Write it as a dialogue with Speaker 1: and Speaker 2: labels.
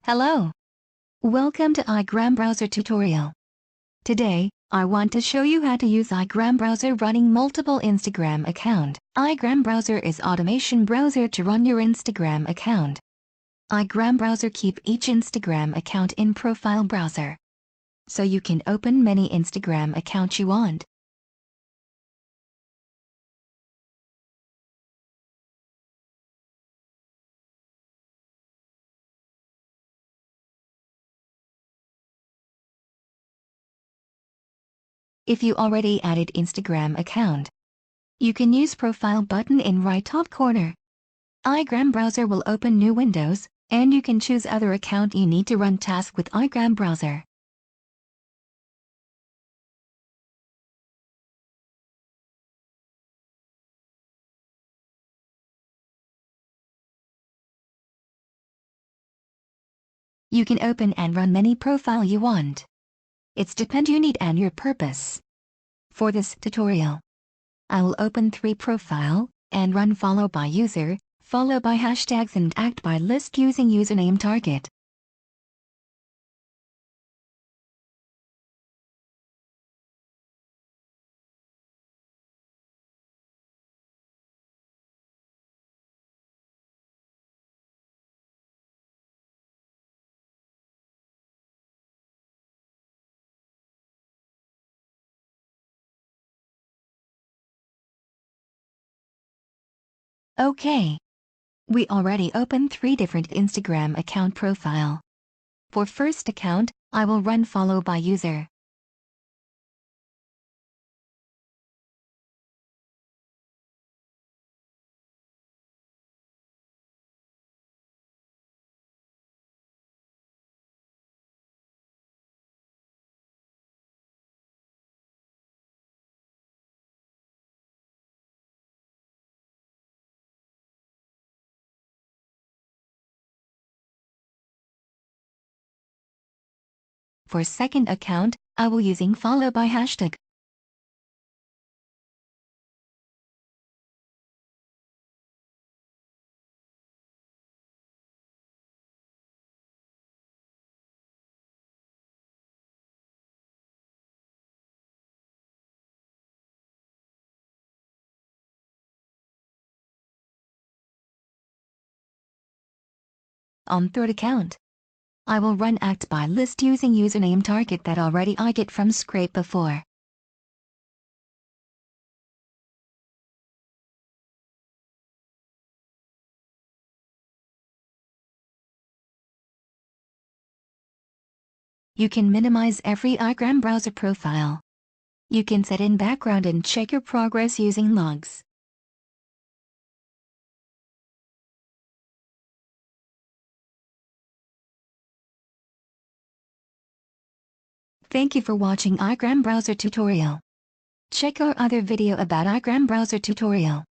Speaker 1: Hello. Welcome to Igrambrowser tutorial. Today, I want to show you how to use Igrambrowser running multiple Instagram account. Igrambrowser is automation browser to run your Instagram account. Igrambrowser keep each Instagram account in profile browser, so you can open many Instagram accounts you want. If you already added Instagram account, you can use profile button in right top corner. Igrambrowser will open new windows, and you can choose other account you need to run task with Igrambrowser. You can open and run many profile you want. It's depend you need and your purpose. For this tutorial, I will open 3 profile and run follow by user, follow by hashtags and act by list using username target. Okay. We already opened 3 different Instagram account profile. For first account, I will run follow by user. For second account, I will using follow by hashtag. On third account, I will run act by list using username target that already I get from scrape before. You can minimize every Igrambrowser profile. You can set in background and check your progress using logs. Thank you for watching Igrambrowser tutorial. Check our other video about Igrambrowser tutorial.